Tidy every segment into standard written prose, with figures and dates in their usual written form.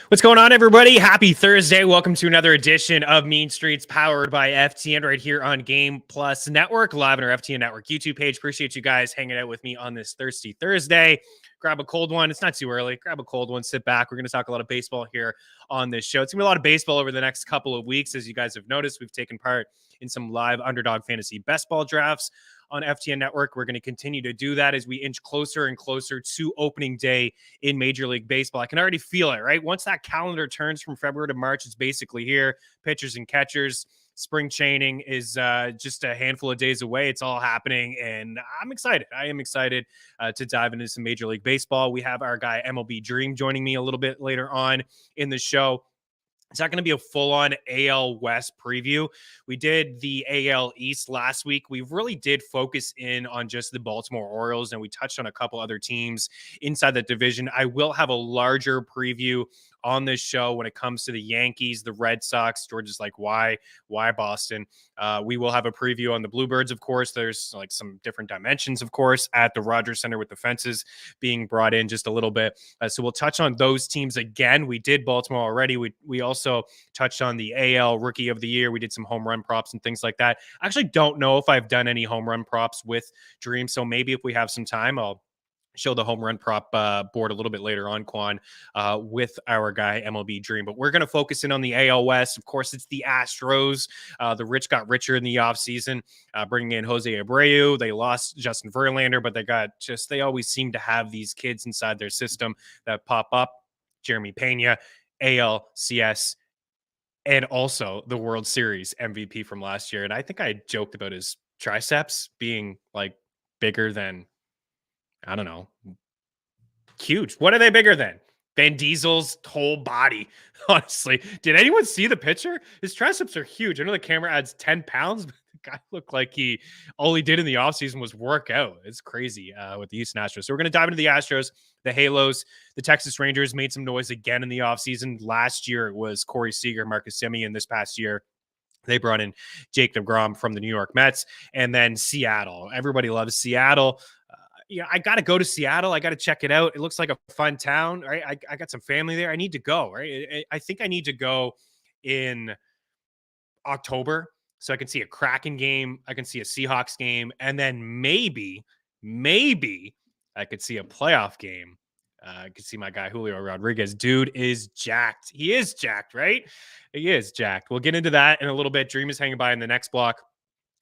What's going on, everybody? Happy Thursday. Welcome to another edition of Mean Streets powered by FTN right here on Game Plus Network, live on our FTN Network YouTube page. Appreciate you guys hanging out with me on this Thirsty Thursday. Grab a cold one. It's not too early. Grab a cold one. Sit back. We're going to talk a lot of baseball here on this show. It's going to be a lot of baseball over the next couple of weeks. As you guys have noticed, we've taken part in some live underdog fantasy best ball drafts on FTN Network. We're going to continue to do that as we inch closer and closer to opening day in Major League Baseball. I can already feel it, right? Once that calendar turns from February to March, it's basically here. Pitchers and catchers, spring training is just a handful of days away. It's all happening, and I'm excited. I am excited to dive into some Major League Baseball. We have our guy MLB Dream joining me a little bit later on in the show. It's not going to be a full-on AL West preview. We did the AL East last week. We really did focus in on just the Baltimore Orioles, and we touched on a couple other teams inside that division. I will have a larger preview on this show when it comes to the Yankees, the Red Sox. George is like, why Boston? We will have a preview on the Bluebirds, of course. There's like some different dimensions, of course, at the Rogers Center with the fences being brought in just a little bit. So we'll touch on those teams again. We did Baltimore already. We also touched on the AL Rookie of the Year. We did some home run props and things like that. I actually don't know if I've done any home run props with Dream, so maybe if we have some time, I'll show the home run prop board a little bit later on, Quan, with our guy MLB Dream. But we're going to focus in on the AL West. Of course, it's the Astros. The rich got richer in the offseason, bringing in Jose Abreu. They lost Justin Verlander, but they always seem to have these kids inside their system that pop up. Jeremy Pena, ALCS, and also the World Series MVP from last year. And I think I joked about his triceps being like bigger than, I don't know, huge. What are they bigger than? Van Diesel's whole body, honestly. Did anyone see the picture? His triceps are huge. I know the camera adds 10 pounds, but the guy looked like all he did in the offseason was work out. It's crazy with the Houston Astros. So we're going to dive into the Astros, the Halos. The Texas Rangers made some noise again in the offseason. Last year, it was Corey Seager, Marcus Semien. This past year, they brought in Jake deGrom from the New York Mets. And then Seattle. Everybody loves Seattle. I got to go to Seattle. I got to check it out. It looks like a fun town, right? I got some family there. I need to go, right? I think I need to go in October so I can see a Kraken game. I can see a Seahawks game. And then maybe I could see a playoff game. I could see my guy, Julio Rodriguez. Dude is jacked. He is jacked, right? He is jacked. We'll get into that in a little bit. Dream is hanging by in the next block.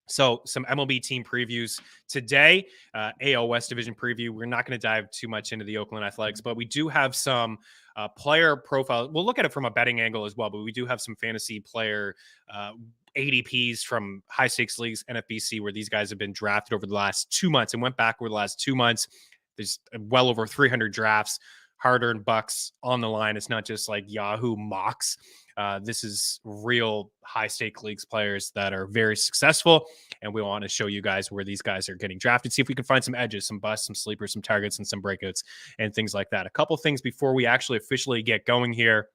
So some MLB team previews today, AL West Division preview. We're not going to dive too much into the Oakland Athletics, but we do have some player profiles. We'll look at it from a betting angle as well, but we do have some fantasy player ADPs from high stakes leagues, NFBC, where these guys have been drafted over the last 2 months and went back over the last 2 months. There's well over 300 drafts, hard-earned bucks on the line. It's not just like Yahoo mocks. This is real high-stake leagues players that are very successful, and we want to show you guys where these guys are getting drafted, see if we can find some edges, some busts, some sleepers, some targets, and some breakouts, and things like that. A couple things before we actually officially get going here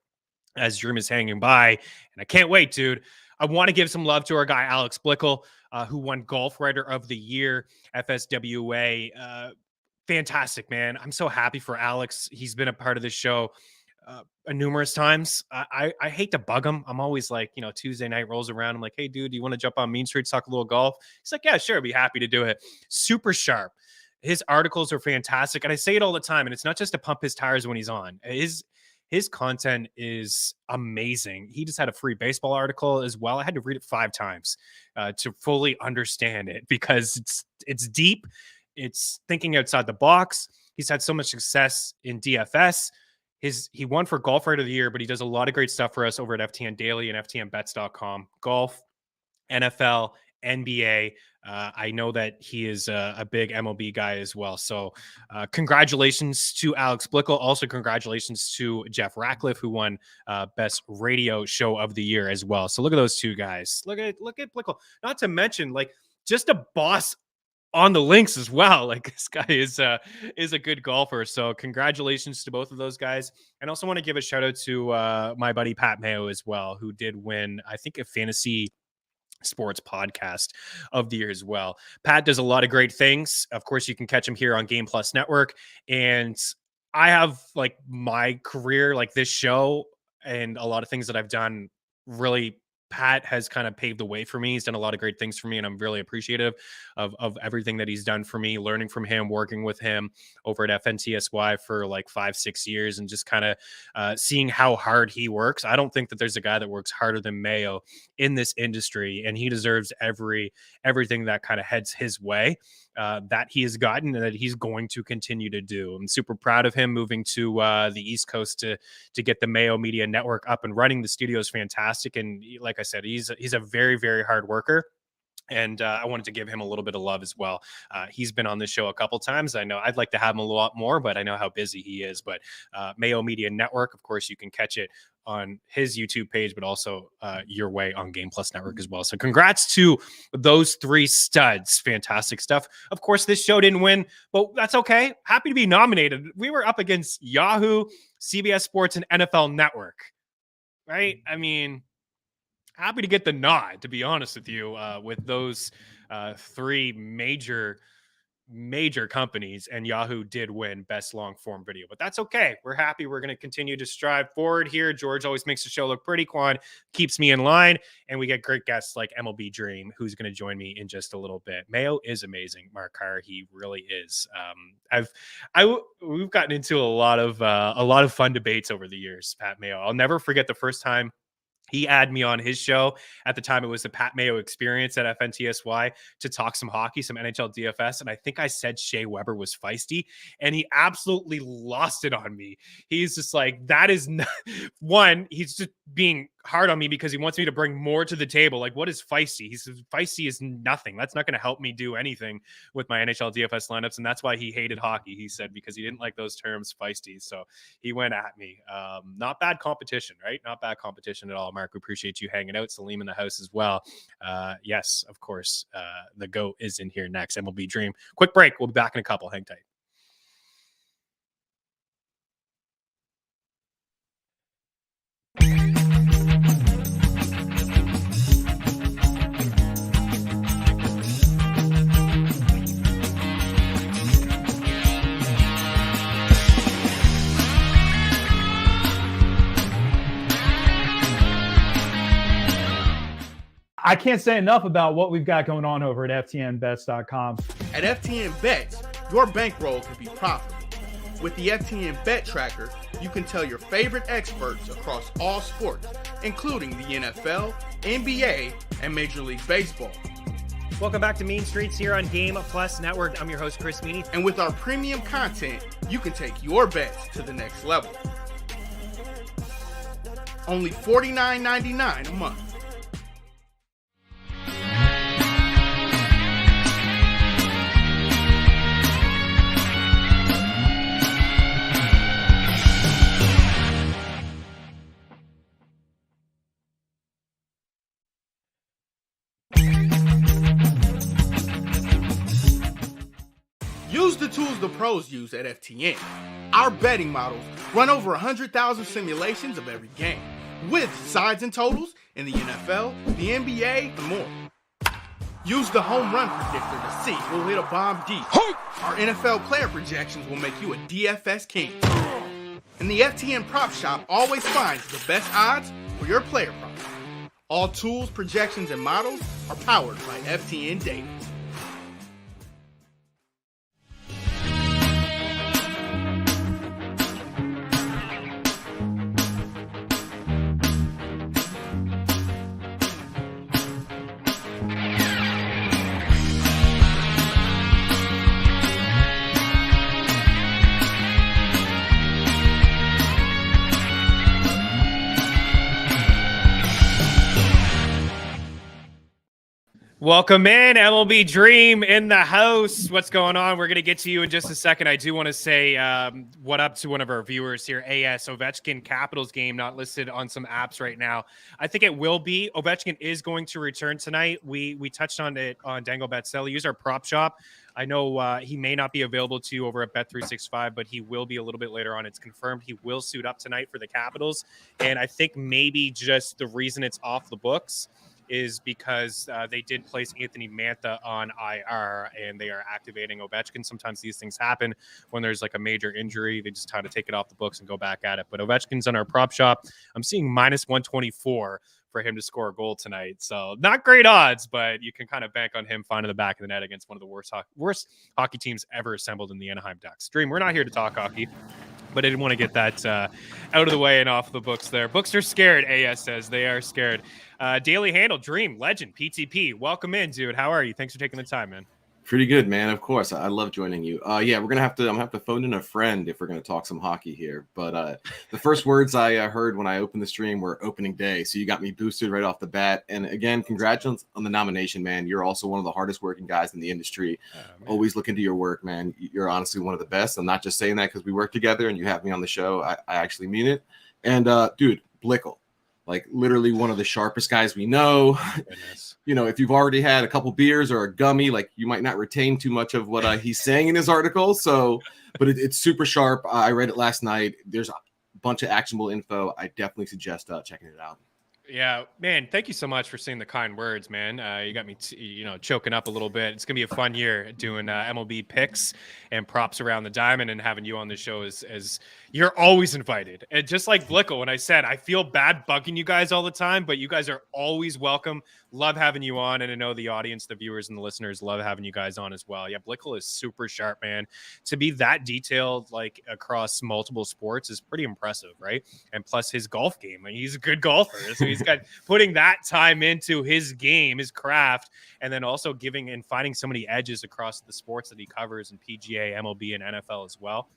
as Dream is hanging by, and I can't wait, dude. I want to give some love to our guy, Alex Blickel, who won Golf Writer of the Year, FSWA. Fantastic, man. I'm so happy for Alex. He's been a part of this show numerous times. I hate to bug him. I'm always like, Tuesday night rolls around. I'm like, hey, dude, do you want to jump on Mean Streets, talk a little golf? He's like, yeah, sure. I'd be happy to do it. Super sharp. His articles are fantastic. And I say it all the time. And it's not just to pump his tires when he's on. His content is amazing. He just had a free baseball article as well. I had to read it 5 times to fully understand it because it's deep. It's thinking outside the box. He's had so much success in DFS. He won for Golf Writer of the Year, but he does a lot of great stuff for us over at FTN Daily and FTNBets.com. Golf, NFL, NBA. I know that he is a big MLB guy as well. So congratulations to Alex Blickel. Also congratulations to Jeff Ratcliffe, who won Best Radio Show of the Year as well. So look at those two guys. Look at Blickel. Not to mention, like, just a boss on the links as well. Like, this guy is a good golfer. So congratulations to both of those guys. And also want to give a shout out to my buddy Pat Mayo as well, who did win, I think, a fantasy sports podcast of the year as well. Pat does a lot of great things. Of course, you can catch him here on Game Plus Network. And I have, like, my career, like this show, and a lot of things that I've done really. Pat has kind of paved the way for me. He's done a lot of great things for me, and I'm really appreciative of everything that he's done for me, learning from him, working with him over at FNTSY for like 5-6 years, and just kind of seeing how hard he works. I don't think that there's a guy that works harder than Mayo in this industry, and he deserves everything that kind of heads his way. That he has gotten and that he's going to continue to do. I'm super proud of him moving to the East Coast to get the Mayo Media Network up and running. The studio is fantastic, and like I said, he's a very, very hard worker. And I wanted to give him a little bit of love as well. He's been on this show a couple times. I know I'd like to have him a lot more, but I know how busy he is. But Mayo Media Network, of course, you can catch it on his YouTube page, but also your way on Game Plus Network as well. So congrats to those three studs. Fantastic stuff. Of course, this show didn't win, but that's okay. Happy to be nominated. We were up against Yahoo, CBS Sports, and NFL Network, right? I mean, happy to get the nod, to be honest with you, with those three major companies, and Yahoo did win best long form video, but that's okay. We're happy. We're going to continue to strive forward here. George always makes the show look pretty. Quan keeps me in line, and we get great guests like MLB Dream, who's going to join me in just a little bit. Mayo is amazing, Mark Carr. He really is. We've gotten into a lot of fun debates over the years, Pat Mayo. I'll never forget the first time he had me on his show. At the time, it was the Pat Mayo Experience at FNTSY to talk some hockey, some NHL DFS. And I think I said Shea Weber was feisty, and he absolutely lost it on me. He's just like, that is not one. He's just being hard on me because he wants me to bring more to the table. Like, what is feisty? He says feisty is nothing. That's not going to help me do anything with my NHL DFS lineups. And that's why he hated hockey, he said, because he didn't like those terms feisty. So he went at me. Not bad competition, right? Not bad competition at all. Mark, we appreciate you hanging out. Salim in the house as well. Yes, of course. The GOAT is in here next. MLB Dream. Quick break. We'll be back in a couple. Hang tight. I can't say enough about what we've got going on over at FTNBets.com. At FTN Bets, your bankroll can be profitable. With the FTN Bet Tracker, you can tell your favorite experts across all sports, including the NFL, NBA, and Major League Baseball. Welcome back to Mean Streets here on Game Plus Network. I'm your host, Chris Meaney. And with our premium content, you can take your bets to the next level. Only $49.99 a month. Use the tools the pros use at FTN. Our betting models run over 100,000 simulations of every game, with sides and totals in the NFL, the NBA, and more. Use the home run predictor to see who'll hit a bomb deep. Our NFL player projections will make you a DFS king. And the FTN Prop Shop always finds the best odds for your player props. All tools, projections, and models are powered by FTN Data. Welcome in, MLB Dream in the house. What's going on? We're going to get to you in just a second. I do want to say what up to one of our viewers here. AS Ovechkin Capitals game not listed on some apps right now. I think it will be. Ovechkin is going to return tonight. We touched on it on Dangle Bet Sell. Use our prop shop. I know he may not be available to you over at Bet365, but he will be a little bit later on. It's confirmed he will suit up tonight for the Capitals. And I think maybe just the reason it's off the books is because they did place Anthony Mantha on IR, and they are activating Ovechkin. Sometimes these things happen when there's like a major injury. They just kind of take it off the books and go back at it. But Ovechkin's on our prop shop. I'm seeing minus 124 for him to score a goal tonight. So not great odds, but you can kind of bank on him finding the back of the net against one of the worst hockey teams ever assembled in the Anaheim Ducks. Dream, we're not here to talk hockey, but I didn't want to get that out of the way and off the books there. Books are scared, AS says. They are scared. Daily Handle, Dream, Legend, PTP. Welcome in, dude. How are you? Thanks for taking the time, man. Pretty good, man. Of course. I love joining you. Yeah, I'm gonna have to phone in a friend if we're gonna talk some hockey here. But the first words I heard when I opened the stream were opening day. So you got me boosted right off the bat. And again, congratulations on the nomination, man. You're also one of the hardest working guys in the industry. Always look into your work, man. You're honestly one of the best. I'm not just saying that because we work together and you have me on the show. I actually mean it. And dude, Blickle. Like literally one of the sharpest guys we know. You know, if you've already had a couple beers or a gummy, like you might not retain too much of what he's saying in his article. So, but it's super sharp. I read it last night. There's a bunch of actionable info. I definitely suggest checking it out. Yeah, man, thank you so much for saying the kind words, man. You got me, choking up a little bit. It's going to be a fun year doing MLB picks and props around the diamond, and having you on the show as you're always invited. And just like Blickle, when I said, I feel bad bugging you guys all the time, but you guys are always welcome. Love having you on. And I know the audience, the viewers and the listeners love having you guys on as well. Yeah, Blickle is super sharp, man. To be that detailed, like across multiple sports is pretty impressive, right? And plus his golf game, he's a good golfer. So he's got putting that time into his game, his craft, and then also giving and finding so many edges across the sports that he covers in PGA, MLB, and NFL as well.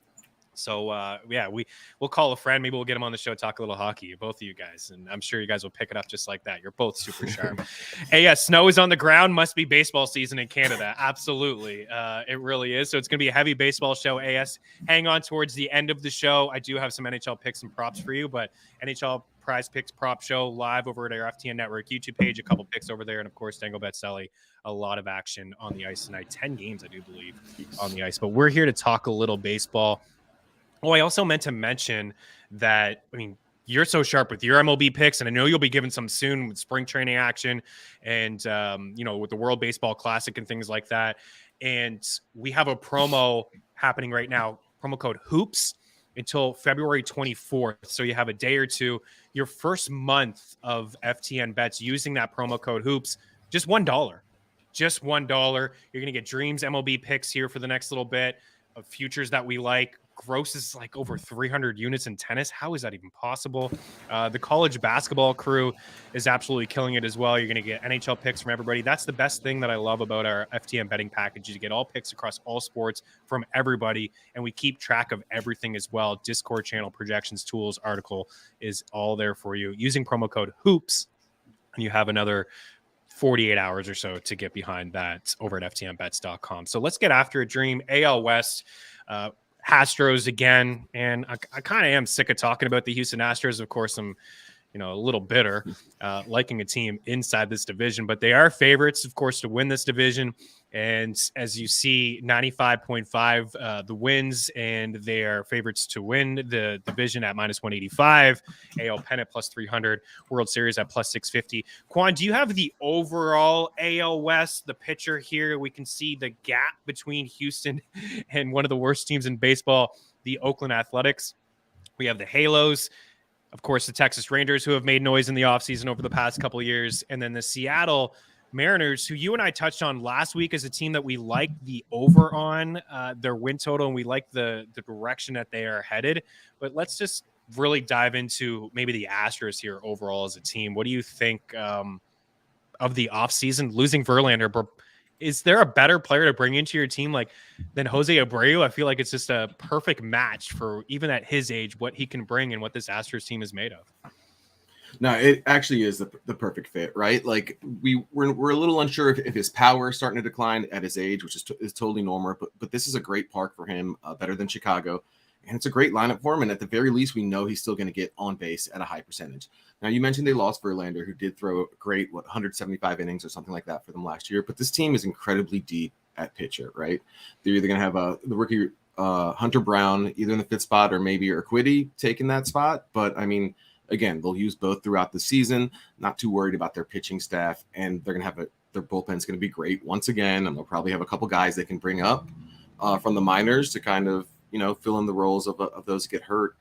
So, yeah, we'll call a friend. Maybe we'll get him on the show, talk a little hockey, both of you guys. And I'm sure you guys will pick it up just like that. You're both super sharp. Hey, yeah, snow is on the ground. Must be baseball season in Canada. Absolutely. It really is. So it's going to be a heavy baseball show. AS, hang on towards the end of the show. I do have some NHL picks and props for you, but NHL PrizePicks prop show live over at our FTN Network YouTube page, a couple picks over there. And of course, Dango Betselli, a lot of action on the ice tonight. 10 games, I do believe, on the ice. But we're here to talk a little baseball. Oh, I also meant to mention that, you're so sharp with your MLB picks, and I know you'll be given some soon with spring training action and, with the World Baseball Classic and things like that. And we have a promo happening right now, promo code HOOPS until February 24th. So you have a day or two. Your first month of FTN bets using that promo code HOOPS, just $1. Just $1. You're going to get Dreams MLB picks here for the next little bit of futures that we like. Gross is like over 300 units in tennis. How is that even possible? The college basketball crew is absolutely killing it as well. You're going to get NHL picks from everybody. That's the best thing that I love about our FTN betting package. You get all picks across all sports from everybody, and we keep track of everything as well. Discord channel, projections, tools, article is all there for you. Using promo code HOOPS, and you have another 48 hours or so to get behind that over at ftnbets.com. So let's get after a Dream. AL West, Astros again, and I kind of am sick of talking about the Houston Astros. Of course, I'm a little bitter, liking a team inside this division, but they are favorites, of course, to win this division. And as you see, 95.5 the wins, and they are favorites to win the division at minus 185, AL pennant plus 300, World Series at plus 650. Quan, do you have the overall AL West, the picture here? We can see the gap between Houston and one of the worst teams in baseball, the Oakland Athletics. We have the Halos. Of course, the Texas Rangers, who have made noise in the offseason over the past couple of years. And then the Seattle Mariners, who you and I touched on last week as a team that we like the over on their win total, and we like the direction that they are headed. But let's just really dive into maybe the Astros here overall as a team. What do you think of the offseason? Losing Verlander, is there a better player to bring into your team than Jose Abreu? I feel like it's just a perfect match for, even at his age, what he can bring and what this Astros team is made of. No, it actually is the perfect fit, right? Like we're a little unsure if his power is starting to decline at his age, which is totally normal. But this is a great park for him, better than Chicago, and it's a great lineup for him. And at the very least, we know he's still going to get on base at a high percentage. Now, you mentioned they lost Verlander, who did throw a great 175 innings or something like that for them last year. But this team is incredibly deep at pitcher, right? They're either going to have the rookie Hunter Brown either in the fifth spot or maybe Urquidy taking that spot. But again, they'll use both throughout the season. Not too worried about their pitching staff, and they're going to have their bullpen's going to be great once again, and they'll probably have a couple guys they can bring up from the minors to kind of, fill in the roles of those that get hurt.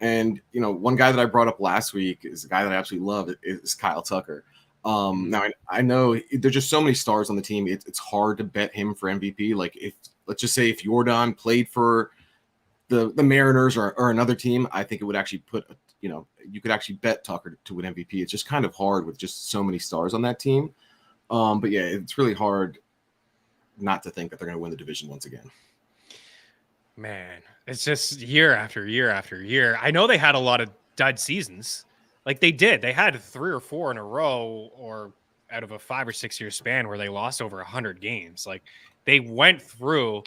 And, one guy that I brought up last week is a guy that I absolutely love is Kyle Tucker. Now I know there's just so many stars on the team. It's hard to bet him for MVP. Like let's just say if Jordan played for the Mariners or another team, I think it would actually put, you could actually bet Tucker to win MVP. It's just kind of hard with just so many stars on that team. But yeah, it's really hard not to think that they're going to win the division once again. Man, it's just year after year after year. I know they had a lot of dud seasons. Like they did. They had 3 or 4 in a row or out of a 5 or 6 year span where they lost over 100 games. Like they went through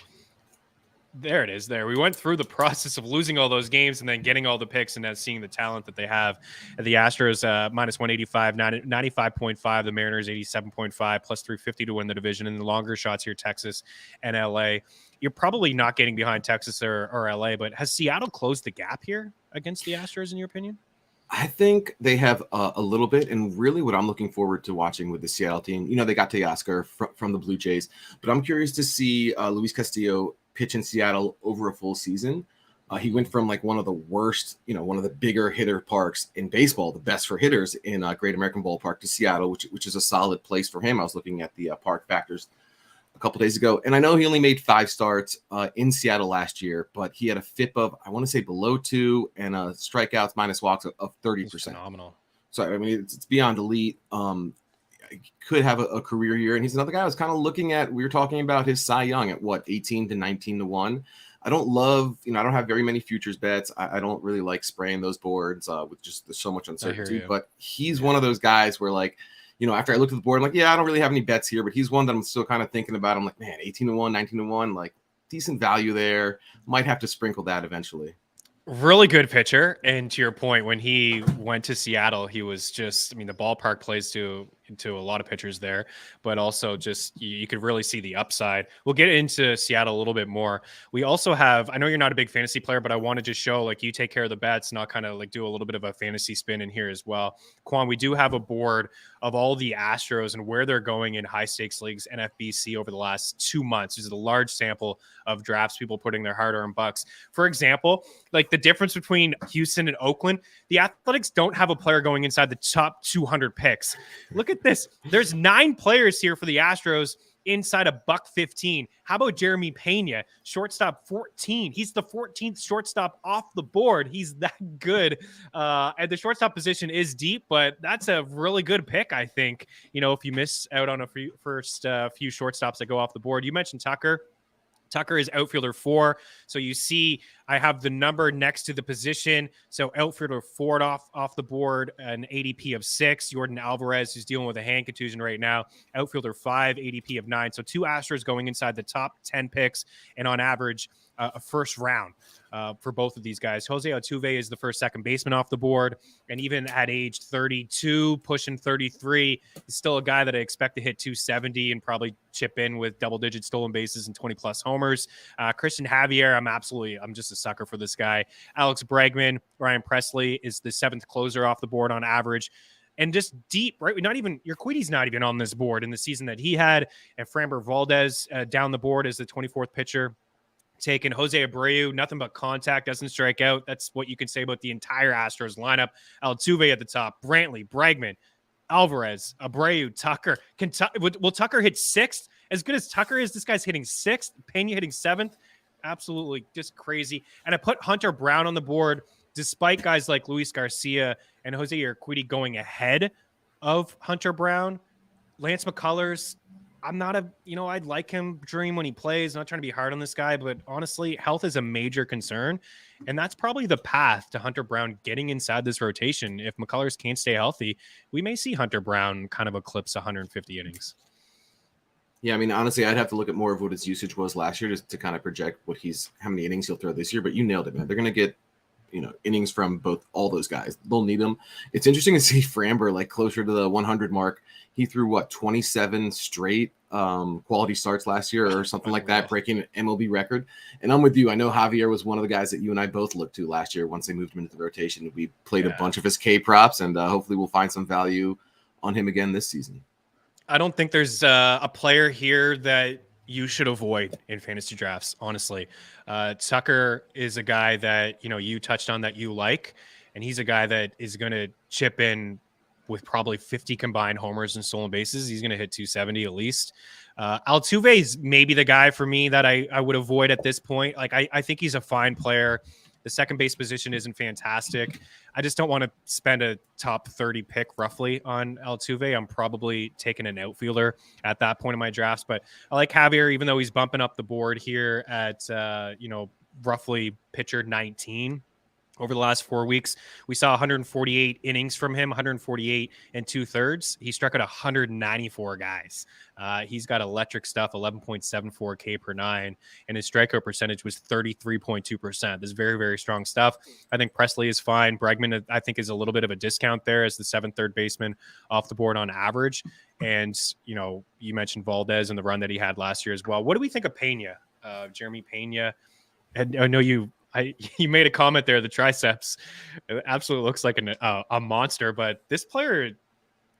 there it is there. We went through the process of losing all those games and then getting all the picks and then seeing the talent that they have. The Astros minus 185, 95.5. The Mariners 87.5 plus 350 to win the division. And the longer shots here, Texas and LA. You're probably not getting behind Texas or LA, but has Seattle closed the gap here against the Astros in your opinion? I think they have a little bit, and really what I'm looking forward to watching with the Seattle team, they got Teoscar from the Blue Jays, but I'm curious to see Luis Castillo pitch in Seattle over a full season. He went from like one of the worst, one of the bigger hitter parks in baseball, the best for hitters in Great American Ballpark, to Seattle, which is a solid place for him. I was looking at the park factors a couple days ago, and I know he only made 5 starts in Seattle last year, but he had a FIP of, I want to say, below 2 and strikeouts minus walks of 30%. Phenomenal. So I mean, it's beyond elite. Could have a career year, and he's another guy I was kind of looking at. We were talking about his Cy Young at 18 to 19 to 1. I don't love, I don't have very many futures bets. I don't really like spraying those boards with just there's so much uncertainty. But he's one of those guys where, like, after I looked at the board, I'm like, yeah, I don't really have any bets here, but he's one that I'm still kind of thinking about. I'm like, man, 18 to 1, 19 to 1, like decent value there. Might have to sprinkle that eventually. Really good pitcher. And to your point, when he went to Seattle, he was just, the ballpark plays to a lot of pitchers there, but also just you could really see the upside. We'll get into Seattle a little bit more. We also have, I know you're not a big fantasy player, but I want to just show like you take care of the bets, and I'll kind of like do a little bit of a fantasy spin in here as well. Quan, we do have a board of all the Astros and where they're going in high stakes leagues, NFBC, over the last 2 months. This is a large sample of drafts, people putting their hard-earned bucks. For example, like the difference between Houston and Oakland, the Athletics don't have a player going inside the top 200 picks. Look at this. There's 9 players here for the Astros inside a $115. How about Jeremy Pena, shortstop 14? He's the 14th shortstop off the board. He's that good. And the shortstop position is deep, but that's a really good pick, I think. If you miss out on a first few shortstops that go off the board. You mentioned Tucker. Tucker is outfielder 4. So you see I have the number next to the position. So outfielder 4 off the board, an ADP of 6. Jordan Alvarez, who's dealing with a hand contusion right now, outfielder 5, ADP of 9. So 2 Astros going inside the top 10 picks, and on average, a first round for both of these guys. Jose Altuve is the first second baseman off the board, and even at age 32, pushing 33, he's still a guy that I expect to hit 270 and probably chip in with double-digit stolen bases and 20-plus homers. Christian Javier, I'm just a sucker for this guy. Alex Bregman, Ryan Presley is the 7th closer off the board on average. And just deep, right? Urquidy's not even on this board in the season that he had. And Framber Valdez down the board as the 24th pitcher taken. Jose Abreu, nothing but contact, doesn't strike out. That's what you can say about the entire Astros lineup. Altuve at the top, Brantley, Bregman, Alvarez, Abreu, Tucker. Will Tucker hit 6th? As good as Tucker is, this guy's hitting 6th. Pena hitting 7th. Absolutely just crazy. And I put Hunter Brown on the board, despite guys like Luis Garcia and Jose Urquidy going ahead of Hunter Brown. Lance McCullers, I'd like him dream when he plays. I'm not trying to be hard on this guy, but honestly, health is a major concern. And that's probably the path to Hunter Brown getting inside this rotation. If McCullers can't stay healthy, we may see Hunter Brown kind of eclipse 150 innings. Yeah, honestly, I'd have to look at more of what his usage was last year just to kind of project how many innings he'll throw this year. But you nailed it, man. They're going to get innings from all those guys. They'll need them. It's interesting to see Framber like closer to the 100 mark. He threw 27 straight quality starts last year or something like that, breaking an MLB record. And I'm with you. I know Javier was one of the guys that you and I both looked to last year once they moved him into the rotation. We played a bunch of his K props, and hopefully we'll find some value on him again this season. I don't think there's a player here that you should avoid in fantasy drafts, honestly. Tucker is a guy that, you touched on that you like, and he's a guy that is going to chip in with probably 50 combined homers and stolen bases. He's going to hit 270 at least. Altuve is maybe the guy for me that I would avoid at this point. Like, I think he's a fine player. The second base position isn't fantastic. I just don't want to spend a top 30 pick roughly on Altuve. I'm probably taking an outfielder at that point in my drafts, but I like Javier, even though he's bumping up the board here at, roughly pitcher 19. Over the last 4 weeks, we saw 148 innings from him, 148 and 2/3. He struck out 194 guys. He's got electric stuff, 11.74 K per nine, and his strikeout percentage was 33.2%. This is very, very strong stuff. I think Presley is fine. Bregman, I think, is a little bit of a discount there as the 7th third baseman off the board on average. And, you mentioned Valdez and the run that he had last year as well. What do we think of Pena, Jeremy Pena? And I know you made a comment there, the triceps. It absolutely looks like a monster, but this player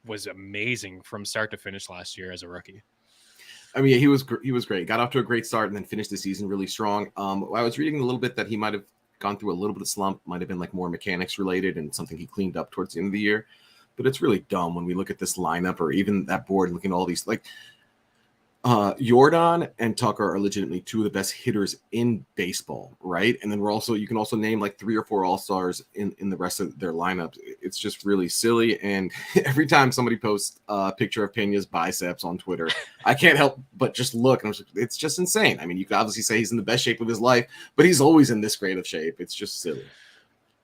was amazing from start to finish last year as a rookie. I mean, he was great. Got off to a great start and then finished the season really strong. I was reading a little bit that he might have gone through a little bit of slump, might have been like more mechanics related and something he cleaned up towards the end of the year. But it's really dumb when we look at this lineup or even that board and looking at all these, like, Jordan and Tucker are legitimately two of the best hitters in baseball, right? And then you can also name like 3 or 4 all-stars in the rest of their lineups. It's just really silly. And every time somebody posts a picture of Pena's biceps on Twitter, I can't help but just look. And it's just insane. I mean, you could obviously say he's in the best shape of his life, but he's always in this great of shape. It's just silly.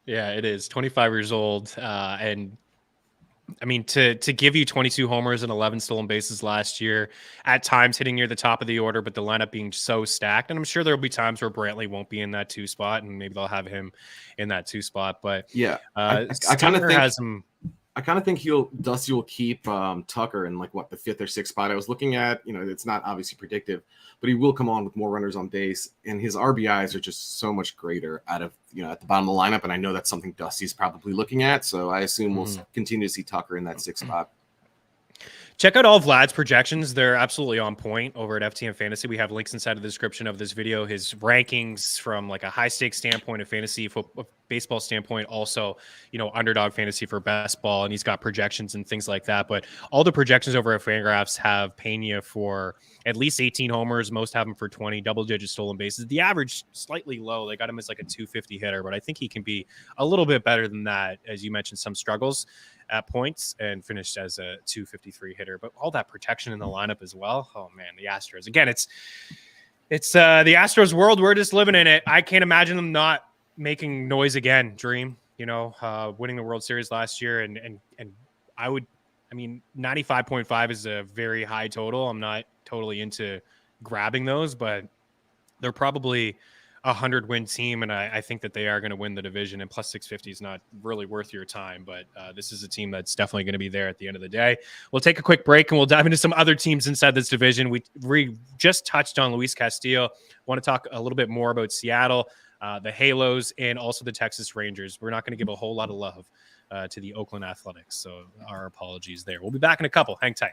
Yeah, it is. 25 years old. And I mean, to give you 22 homers and 11 stolen bases last year, at times hitting near the top of the order, but the lineup being so stacked. And I'm sure there'll be times where Brantley won't be in that 2 spot, and maybe they'll have him in that 2 spot. But yeah, I kind of think Dusty will keep Tucker in like the 5th or 6th spot. I was looking at, it's not obviously predictive, but he will come on with more runners on base, and his RBIs are just so much greater out of, at the bottom of the lineup. And I know that's something Dusty's probably looking at. So I assume we'll continue to see Tucker in that 6th spot. Check out all Vlad's projections. They're absolutely on point over at FTN Fantasy. We have links inside of the description of this video. His rankings from like a high stakes standpoint of fantasy football, baseball standpoint, also, underdog fantasy for best ball. And he's got projections and things like that. But all the projections over at Fangraphs have Pena for at least 18 homers. Most have him for 20, double-digit stolen bases. The average slightly low. They got him as like a 250 hitter, but I think he can be a little bit better than that. As you mentioned, some struggles at points and finished as a 253 hitter, but all that protection in the lineup as well. Oh man, the Astros again. It's the Astros world. We're just living in it. I can't imagine them not making noise again. Dream, winning the World Series last year, and I 95.5 is a very high total. I'm not totally into grabbing those, but they're probably a 100-win team, and I think that they are going to win the division, and plus 650 is not really worth your time, but this is a team that's definitely going to be there at the end of the day. We'll take a quick break, and we'll dive into some other teams inside this division. We just touched on Luis Castillo. Want to talk a little bit more about Seattle, the Halos, and also the Texas Rangers. We're not going to give a whole lot of love to the Oakland Athletics, so our apologies there. We'll be back in a couple. Hang tight.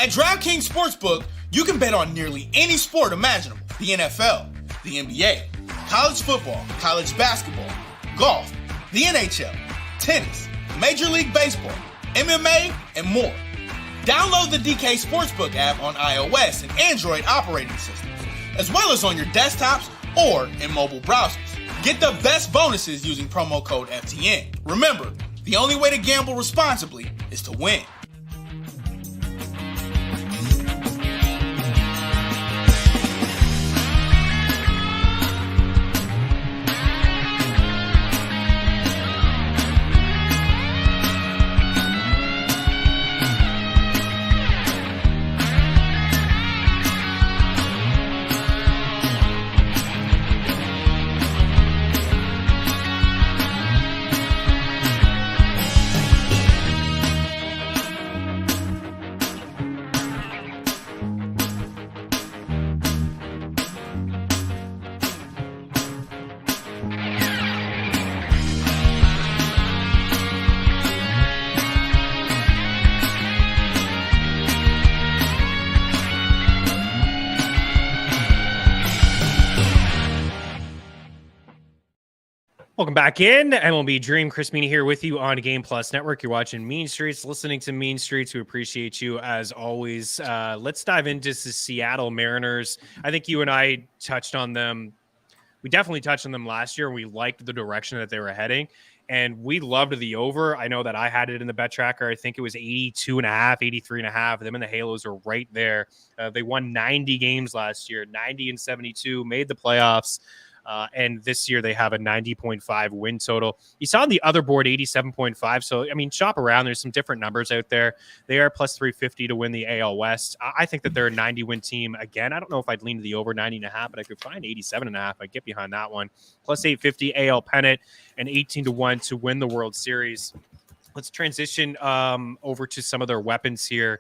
At DraftKings Sportsbook, you can bet on nearly any sport imaginable. The NFL, the NBA, college football, college basketball, golf, the NHL, tennis, Major League Baseball, MMA, and more. Download the DK Sportsbook app on iOS and Android operating systems, as well as on your desktops or in mobile browsers. Get the best bonuses using promo code FTN. Remember, the only way to gamble responsibly is to win. Welcome back in. MLB Dream. Chris Meaney here with you on Game Plus Network. You're watching Mean Streets, listening to Mean Streets. We appreciate you as always. Let's dive into the Seattle Mariners. I think you and I touched on them. We definitely touched on them last year. We liked the direction that they were heading, and we loved the over. I know that I had it in the bet tracker. I think it was 82.5, 83.5. Them and the Halos are right there. They won 90 games last year, 90-72, made the playoffs. And this year they have a 90.5 win total. You saw on the other board 87.5. So, I mean, shop around. There's some different numbers out there. They are plus 350 to win the AL West. I think that they're a 90 win team. Again, I don't know if I'd lean to the over 90.5, but I could find 87.5. I'd get behind that one. Plus 850 AL pennant and 18-1 to win the World Series. Let's transition over to some of their weapons here.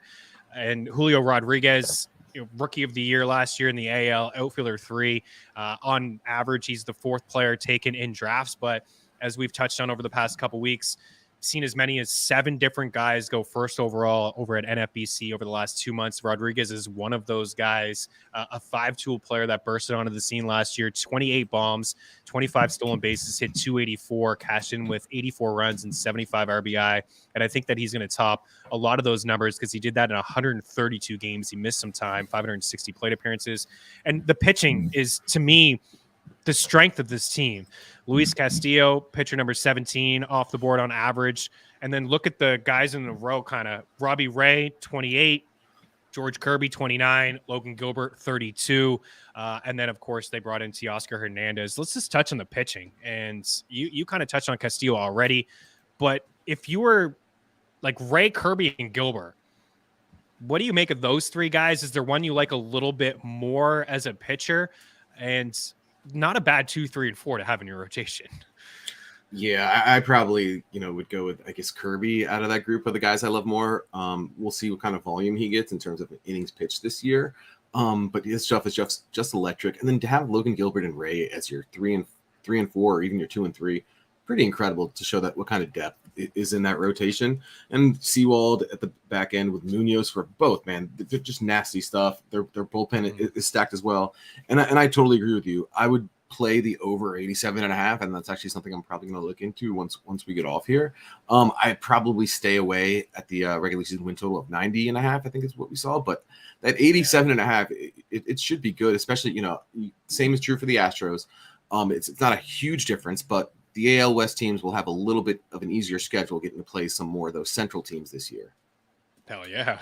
And Julio Rodriguez, rookie of the year last year in the AL, outfielder 3. On average, he's the 4th player taken in drafts. But as we've touched on over the past couple weeks, seen as many as 7 different guys go first overall over at NFBC over the last 2 months. Rodriguez is one of those guys, a 5-tool player that bursted onto the scene last year, 28 bombs, 25 stolen bases, hit 284, cashed in with 84 runs and 75 RBI. And I think that he's going to top a lot of those numbers because he did that in 132 games. He missed some time, 560 plate appearances. And the pitching is, to me, the strength of this team. Luis Castillo, pitcher number 17, off the board on average. And then look at the guys in the row, kind of. Robbie Ray, 28. George Kirby, 29. Logan Gilbert, 32. And then, of course, they brought in Teoscar Hernandez. Let's just touch on the pitching. And you kind of touched on Castillo already. But if you were like Ray, Kirby, and Gilbert, what do you make of those 3 guys? Is there one you like a little bit more as a pitcher? And not a bad 2, 3, and 4 to have in your rotation. Yeah, I probably, would go with, I guess, Kirby out of that group of the guys I love more. We'll see what kind of volume he gets in terms of innings pitched this year. But his stuff is just electric. And then to have Logan Gilbert and Ray as your 3 and 4, or even your 2 and 3, pretty incredible to show that what kind of depth is in that rotation. And Seawald at the back end with Munoz for both, man. They're just nasty stuff. Their bullpen is stacked as well. And I totally agree with you. I would play the over 87.5, and that's actually something I'm probably going to look into once we get off here. I'd probably stay away at the regular season win total of 90.5, I think is what we saw. But that 87.5, it should be good, especially, same is true for the Astros. It's not a huge difference, but the AL West teams will have a little bit of an easier schedule getting to play some more of those Central teams this year. Hell yeah.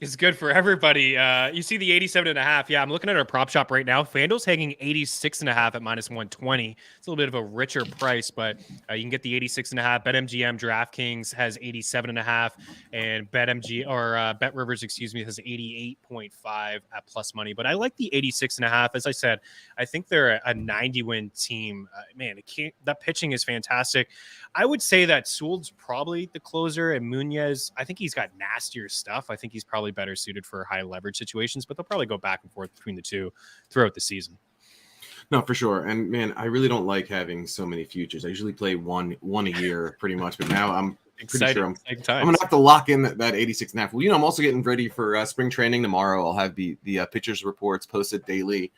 It's good for everybody. You see the 87.5. Yeah, I'm looking at our prop shop right now. FanDuel's hanging 86.5 at minus 120. It's a little bit of a richer price, but you can get the 86.5. BetMGM DraftKings has 87.5, and Bet Rivers, has 88.5 at plus money. But I like the 86.5. As I said, I think they're a 90-win team. Man, that pitching is fantastic. I would say that Sewell's probably the closer, and Munoz, I think he's got nastier stuff. I think he's probably better suited for high leverage situations, but they'll probably go back and forth between the two throughout the season. No, for sure. And man, I really don't like having so many futures. I usually play one a year pretty much, but now I'm pretty sure I'm going to have to lock in that 86.5. Well, I'm also getting ready for spring training tomorrow. I'll have the pitchers reports posted daily.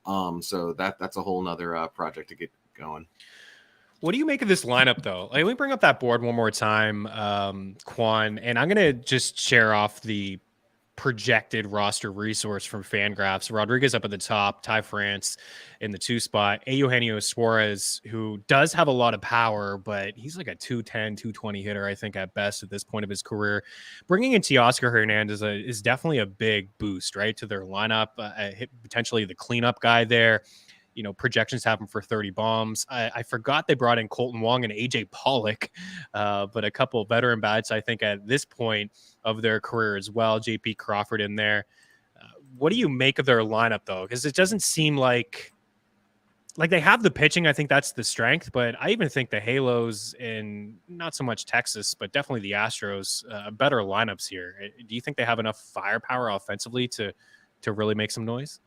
So that's a whole nother project to get going. What do you make of this lineup, though? Let me bring up that board one more time, Quan, and I'm going to just share off the projected roster resource from Fangraphs. Rodriguez up at the top, Ty France in the 2 spot, Eugenio Suarez, who does have a lot of power, but he's like a 210, 220 hitter, I think, at best at this point of his career. Bringing in Teoscar Hernandez is definitely a big boost, right, to their lineup, potentially the cleanup guy there. You know, projections have him for 30 bombs. I forgot they brought in Colton Wong and AJ Pollock, but a couple of veteran bats, I think, at this point of their career as well. JP Crawford in there. What do you make of their lineup, though? Because it doesn't seem like they have the pitching. I think that's the strength, but I even think the Halos in not so much Texas, but definitely the Astros, better lineups here. Do you think they have enough firepower offensively to really make some noise?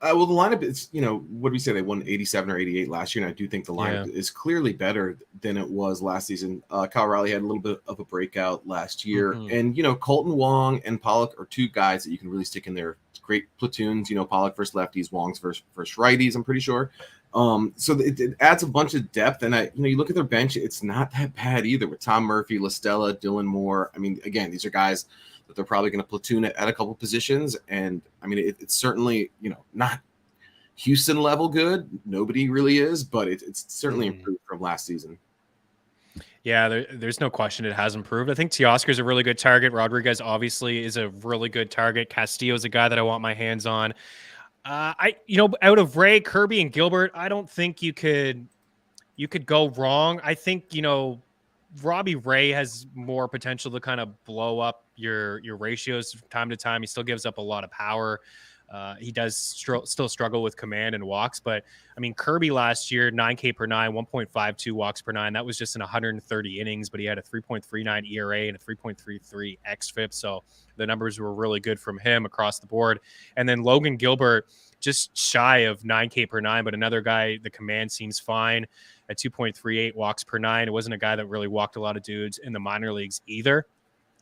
Well, the lineup is, what do we say? They won 87 or 88 last year, and I do think the lineup is clearly better than it was last season. Kyle Riley had a little bit of a breakout last year, and, Colton Wong and Pollock are two guys that you can really stick in there. Great platoons, Pollock versus lefties, Wong's versus righties, I'm pretty sure. So it adds a bunch of depth, and you look at their bench, it's not that bad either with Tom Murphy, La Stella, Dylan Moore. I mean, again, these are guys that they're probably going to platoon at a couple positions. And I mean, it's certainly, not Houston level good. Nobody really is, but it's certainly improved from last season. Yeah, there's no question it has improved. I think Teoscar is a really good target. Rodriguez obviously is a really good target. Castillo is a guy that I want my hands on. Out of Ray, Kirby, and Gilbert, I don't think you could go wrong. I think, Robbie Ray has more potential to kind of blow up your ratios from time to time. He still gives up a lot of power. He does still struggle with command and walks, but I mean, Kirby last year, 9K per 9, 1.52 walks per 9. That was just in 130 innings, but he had a 3.39 ERA and a 3.33 xFIP. So the numbers were really good from him across the board. And then Logan Gilbert, just shy of 9K per 9, but another guy, the command seems fine at 2.38 walks per 9. It wasn't a guy that really walked a lot of dudes in the minor leagues either.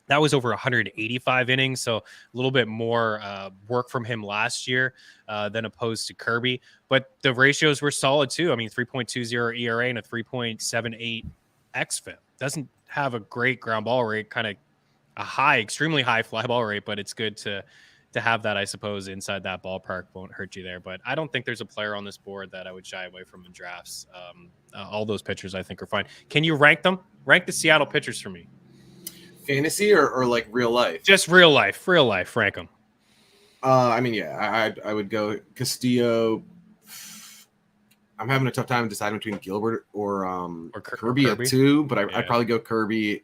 That was over 185 innings, so a little bit more work from him last year than opposed to Kirby. But the ratios were solid too. I mean, 3.20 ERA and a 3.78 xFIP. Doesn't have a great ground ball rate, kind of a extremely high fly ball rate, but it's good to have that, I suppose, inside that ballpark won't hurt you there. But I don't think there's a player on this board that I would shy away from in drafts. All those pitchers I think are fine. Can you rank them? Rank the Seattle pitchers for me. Fantasy or like real life? Just real life, rank them. I mean, yeah, I would go Castillo. I'm having a tough time deciding between Gilbert or Kirby at 2, but I'd probably go Kirby,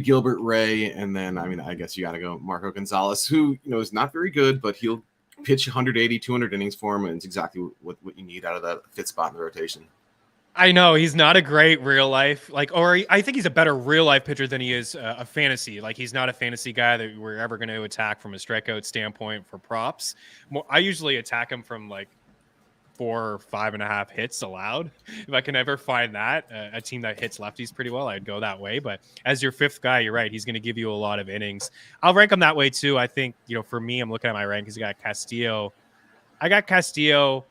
Gilbert, Ray, and then, I mean, I guess you got to go Marco Gonzalez, who, is not very good, but he'll pitch 180, 200 innings for him, and it's exactly what you need out of that fit spot in the rotation. I know he's not a great real life, I think he's a better real life pitcher than he is a fantasy. Like, he's not a fantasy guy that we're ever going to attack from a strikeout standpoint for props. I usually attack him from 4 or 5.5 hits allowed. If I can ever find that, a team that hits lefties pretty well, I'd go that way. But as your 5th guy, you're right. He's going to give you a lot of innings. I'll rank him that way too. I think, for me, I'm looking at my rankings. I got Castillo,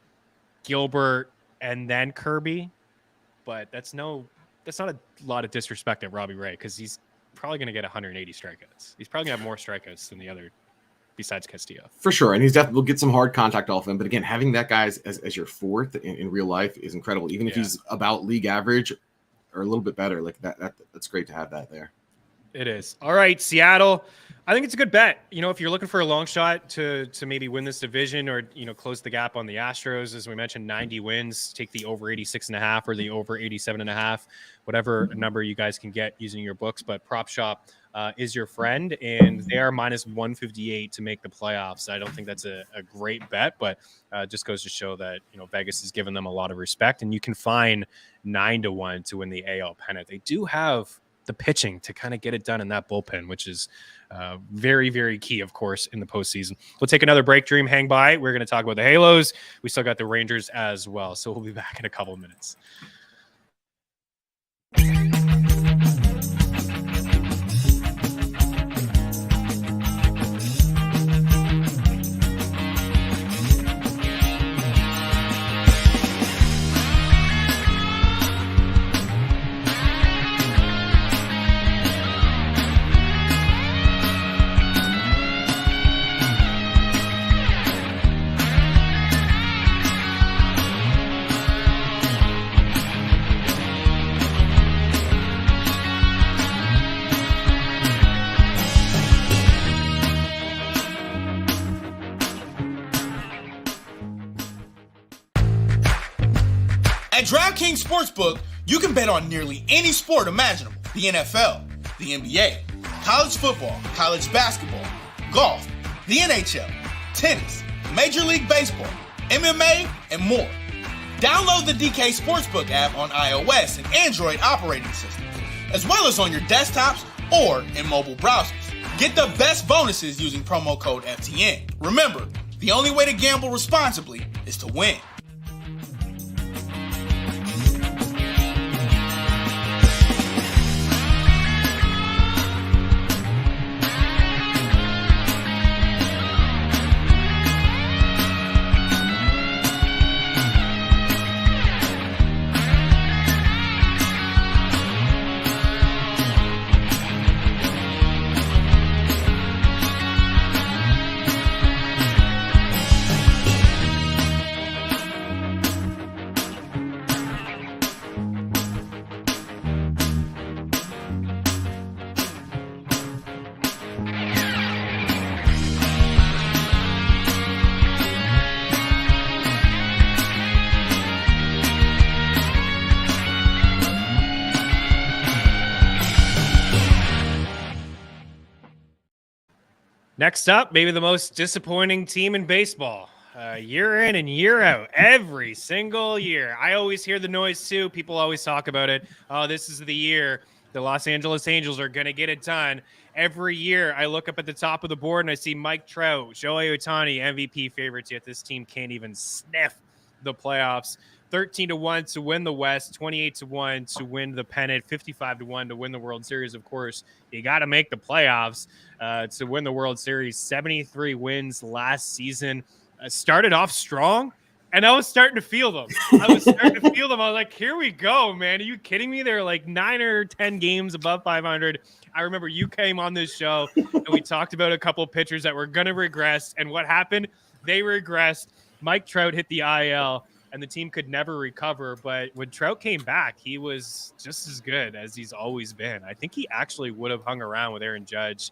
Gilbert, and then Kirby. But that's not a lot of disrespect at Robbie Ray, because he's probably going to get 180 strikeouts. He's probably going to have more strikeouts than the other besides Castillo. For sure. And he's definitely will get some hard contact off him. But again, having that guy as your 4th in real life is incredible. Even if he's about league average or a little bit better, like that's great to have that there. It is. All right, Seattle. I think it's a good bet. If you're looking for a long shot to maybe win this division or, close the gap on the Astros, as we mentioned, 90 wins, take the over 86.5 or the over 87.5, whatever number you guys can get using your books. But Prop Shop is your friend, and they are minus 158 to make the playoffs. I don't think that's a great bet, but just goes to show that, Vegas has given them a lot of respect, and you can find 9-1 to win the AL pennant. They do have the pitching to kind of get it done in that bullpen, which is very, very key, of course, in the postseason. We'll take another break. Dream, hang by. We're going to talk about the Halos. We still got the Rangers as well. So we'll be back in a couple of minutes. DraftKings Sportsbook, you can bet on nearly any sport imaginable. The NFL, the NBA, college football, college basketball, golf, the NHL, tennis, Major League Baseball, MMA, and more. Download the DK Sportsbook app on iOS and Android operating systems, as well as on your desktops or in mobile browsers. Get the best bonuses using promo code FTN. Remember, the only way to gamble responsibly is to win. Next up, maybe the most disappointing team in baseball. Year in and year out, every single year. I always hear the noise too. People always talk about it. Oh, this is the year the Los Angeles Angels are going to get it done. Every year, I look up at the top of the board and I see Mike Trout, Shohei Ohtani, MVP favorites, yet this team can't even sniff the playoffs. 13-1 to win the West, 28-1 to win the pennant, 55-1 to win the World Series. Of course, you got to make the playoffs to win the World Series. 73 wins last season. Started off strong, and I was starting to feel them. I was like, here we go, man. Are you kidding me? They're like 9 or 10 games above 500. I remember you came on this show, and we talked about a couple of pitchers that were going to regress, and what happened? They regressed. Mike Trout hit the IL, and the team could never recover. But when Trout came back, he was just as good as he's always been. I think he actually would have hung around with Aaron Judge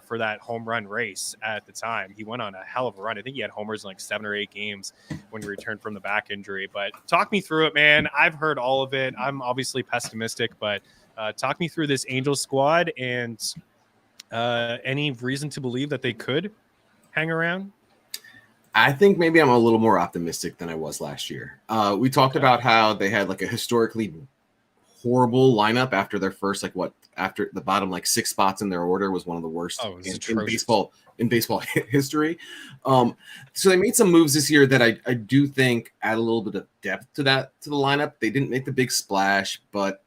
for that home run race at the time. He went on a hell of a run. I think he had homers in like 7 or 8 games when he returned from the back injury. But talk me through it, man. I've heard all of it. I'm obviously pessimistic, but talk me through this Angels squad and any reason to believe that they could hang around. I think maybe I'm a little more optimistic than I was last year. We talked about how they had like a historically horrible lineup after their first, after the bottom 6 spots in their order was one of the worst in baseball history. So they made some moves this year that I do think add a little bit of depth to the lineup. They didn't make the big splash, but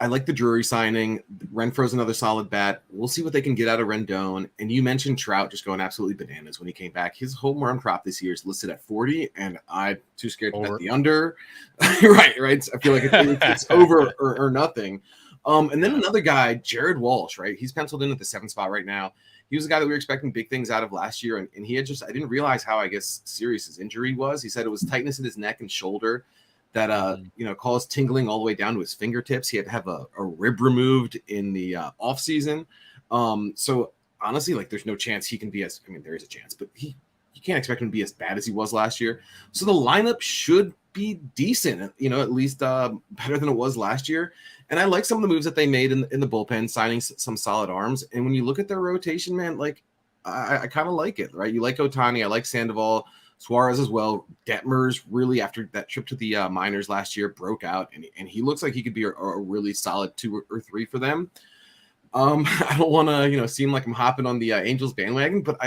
I like the Drury signing. Renfroe's another solid bat. We'll see what they can get out of Rendon. And you mentioned Trout just going absolutely bananas when he came back. His home run prop this year is listed at 40, and I'm too scared to bet the under. right. I feel like it's over or nothing. And then another guy, Jared Walsh, right? He's penciled in at the 7th spot right now. He was a guy that we were expecting big things out of last year, and he had I didn't realize how, serious his injury was. He said it was tightness in his neck and shoulder that caused tingling all the way down to his fingertips. He had to have a rib removed in the off season. So honestly, there's no chance he can be there is a chance, but you can't expect him to be as bad as he was last year. So the lineup should be decent, at least better than it was last year. And I like some of the moves that they made in the bullpen, signing some solid arms. And when you look at their rotation, man, I kind of like it, right? You like Ohtani, I like Sandoval, Suarez as well. Detmers really, after that trip to the minors last year, broke out, and he looks like he could be a really solid 2 or 3 for them. I don't want to, seem like I'm hopping on the Angels bandwagon, but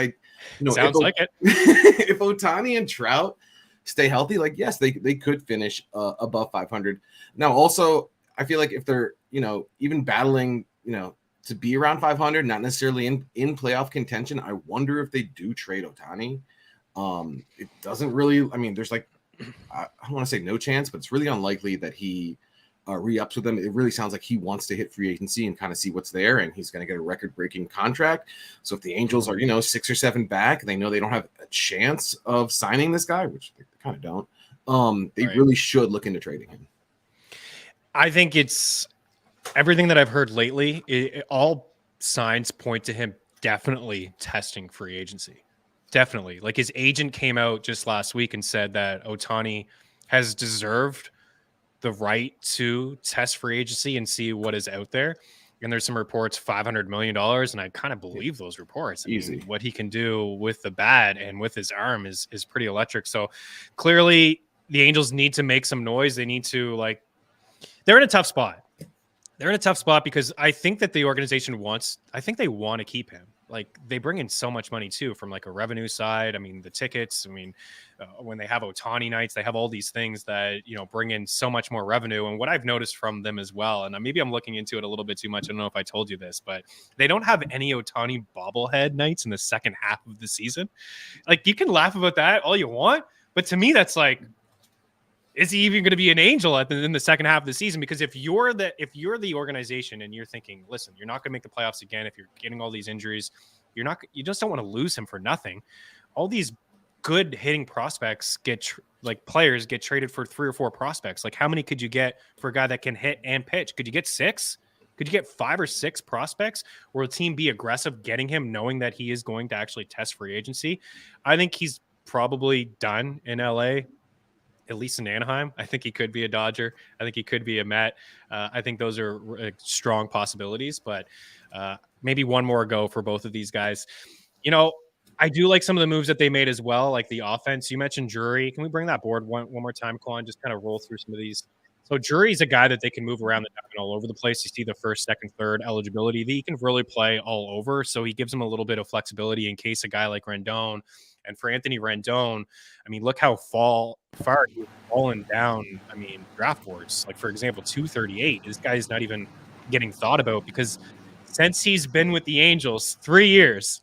sounds like it. If Ohtani and Trout stay healthy, yes, they could finish above 500. Now, also, I feel like if they're, even battling, to be around 500, not necessarily in playoff contention, I wonder if they do trade Ohtani. It doesn't really, there's I don't want to say no chance, but it's really unlikely that he re-ups with them. It really sounds like he wants to hit free agency and kind of see what's there, and he's going to get a record-breaking contract. So if the Angels are, 6 or 7 back, they know they don't have a chance of signing this guy, which they kind of don't. They really should look into trading him. I think it's everything that I've heard lately. All signs point to him definitely testing free agency. Definitely. His agent came out just last week and said that Ohtani has deserved the right to test free agency and see what is out there. And there's some reports, $500 million. And I kind of believe those reports. I Easy. mean, what he can do with the bat and with his arm is pretty electric. So clearly the Angels need to make some noise. They need to, like, they're in a tough spot. They're in a tough spot because I think that the organization they want to keep him. Like, they bring in so much money too from like a revenue side. I mean, the tickets, when they have Ohtani nights, they have all these things that, bring in so much more revenue. And what I've noticed from them as well, and maybe I'm looking into it a little bit too much. I don't know if I told you this, but they don't have any Ohtani bobblehead nights in the second half of the season. Like, you can laugh about that all you want, but to me, that's like, is he even going to be an Angel in the second half of the season? Because if you're the organization and you're thinking, listen, you're not going to make the playoffs again if you're getting all these injuries, you just don't want to lose him for nothing. All these good hitting prospects players get traded for 3 or 4 prospects. Like, how many could you get for a guy that can hit and pitch? Could you get 6? Could you get 5 or 6 prospects? Will a team be aggressive getting him, knowing that he is going to actually test free agency? I think he's probably done in LA. At least in Anaheim. I think he could be a Dodger. I think he could be a Met. I think those are strong possibilities, but maybe one more go for both of these guys. I do like some of the moves that they made as well, like the offense. You mentioned Drury. Can we bring that board one more time, Colin? Just kind of roll through some of these. So Drury's a guy that they can move around the diamond all over the place. You see the first, second, third eligibility. He can really play all over, so he gives them a little bit of flexibility in case a guy like Rendon. And for Anthony Rendon, look how far he's fallen down. Draft boards. Like, for example, 238. This guy's not even getting thought about because since he's been with the Angels, 3 years,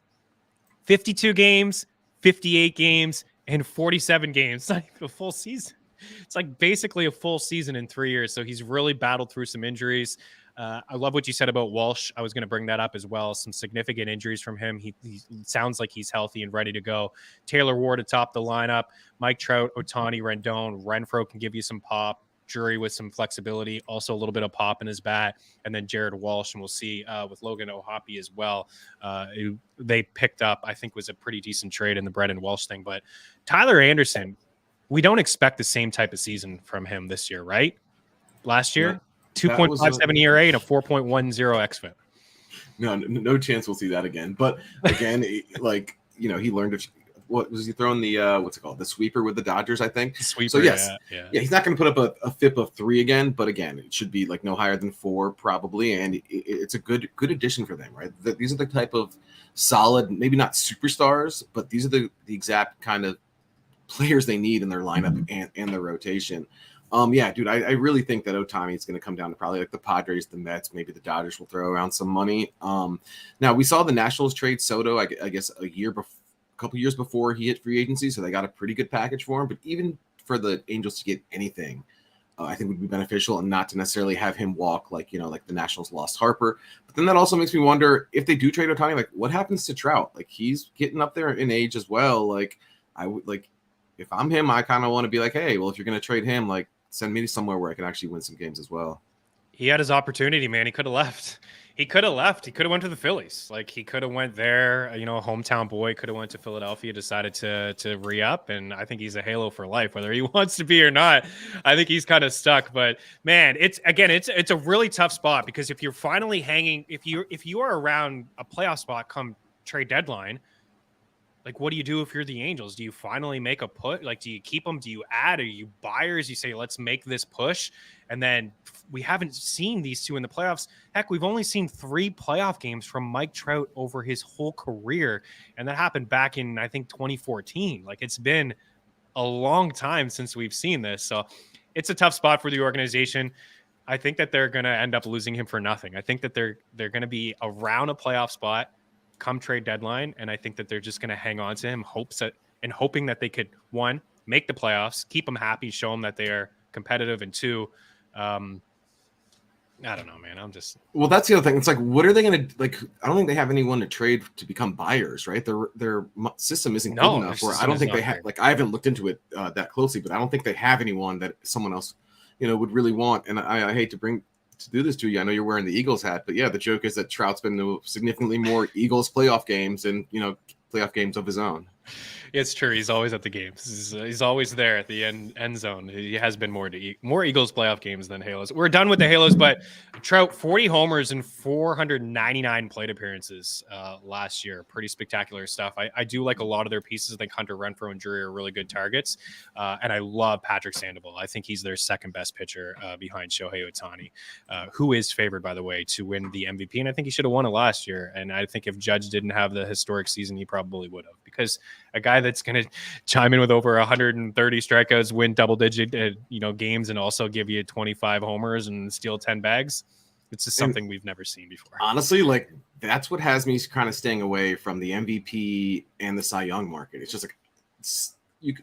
52 games, 58 games, and 47 games. It's not even a full season. It's like basically a full season in 3 years. So he's really battled through some injuries. I love what you said about Walsh. I was going to bring that up as well. Some significant injuries from him. He sounds like he's healthy and ready to go. Taylor Ward atop the lineup. Mike Trout, Ohtani, Rendon. Renfroe can give you some pop. Drury with some flexibility. Also a little bit of pop in his bat. And then Jared Walsh. And we'll see with Logan O'Hoppe as well. They picked up, I think was a pretty decent trade in the Brendan Walsh thing. But Tyler Anderson, we don't expect the same type of season from him this year, right? Last year? Yeah. 2.57 ERA and a 4.10 xFIP. No chance we'll see that again. But again, he learned what was he throwing the what's it called? The sweeper with the Dodgers, I think. The sweeper, so yes, yeah, he's not going to put up a FIP of 3 again, but again, it should be like no higher than 4 probably, and it's a good addition for them, right? These are the type of solid, maybe not superstars, but these are the exact kind of players they need in their lineup and their rotation. Yeah, dude, I really think that Ohtani is going to come down to probably like the Padres, the Mets, maybe the Dodgers will throw around some money. Now we saw the Nationals trade Soto, I guess a couple years before he hit free agency, so they got a pretty good package for him. But even for the Angels to get anything, I think would be beneficial, and not to necessarily have him walk like the Nationals lost Harper. But then that also makes me wonder if they do trade Ohtani, like what happens to Trout? Like he's getting up there in age as well. Like I would if I'm him, I kind of want to be like, hey, well, if you're going to trade him, like send me somewhere where I can actually win some games as well. He had his opportunity, man. He could have left. He could have went to the Phillies. Like he could have went there, a hometown boy, could have went to Philadelphia, decided to re-up. And I think he's a Halo for life, whether he wants to be or not. I think he's kind of stuck, but man, it's a really tough spot because if you're finally hanging, if you are around a playoff spot come trade deadline, like, what do you do if you're the Angels? Do you finally make a put? Like, do you keep them? Do you add? Are you buyers? You say, let's make this push. And then we haven't seen these two in the playoffs. Heck, we've only seen 3 playoff games from Mike Trout over his whole career. And that happened back in, I think, 2014. Like, it's been a long time since we've seen this. So it's a tough spot for the organization. I think that they're going to end up losing him for nothing. I think that they're going to be around a playoff spot come trade deadline, and I think that they're just going to hang on to him, hoping that they could, 1, make the playoffs, keep them happy, show them that they are competitive, and 2, I don't know, man. Well, that's the other thing. It's like, what are they going to like? I don't think they have anyone to trade to become buyers, right? Their system isn't good enough. Or I don't think they have. Like, I haven't looked into it that closely, but I don't think they have anyone that someone else, would really want. And I hate to do this to you. I know you're wearing the Eagles hat, but yeah, the joke is that Trout's been to significantly more Eagles playoff games and playoff games of his own. It's true. He's always at the games. He's always there at the end zone. He has been more Eagles playoff games than Halos. We're done with the Halos, but Trout 40 homers and 499 plate appearances last year. Pretty spectacular stuff. I do like a lot of their pieces. I think Hunter Renfroe and Drury are really good targets, and I love Patrick Sandoval. I think he's their second best pitcher behind Shohei Ohtani, who is favored, by the way, to win the MVP. And I think he should have won it last year. And I think if Judge didn't have the historic season, he probably would have, because a guy that's going to chime in with over 130 strikeouts, win double-digit games, and also give you 25 homers and steal 10 bags. It's just something we've never seen before. Honestly, like, that's what has me kind of staying away from the MVP and the Cy Young market. It's just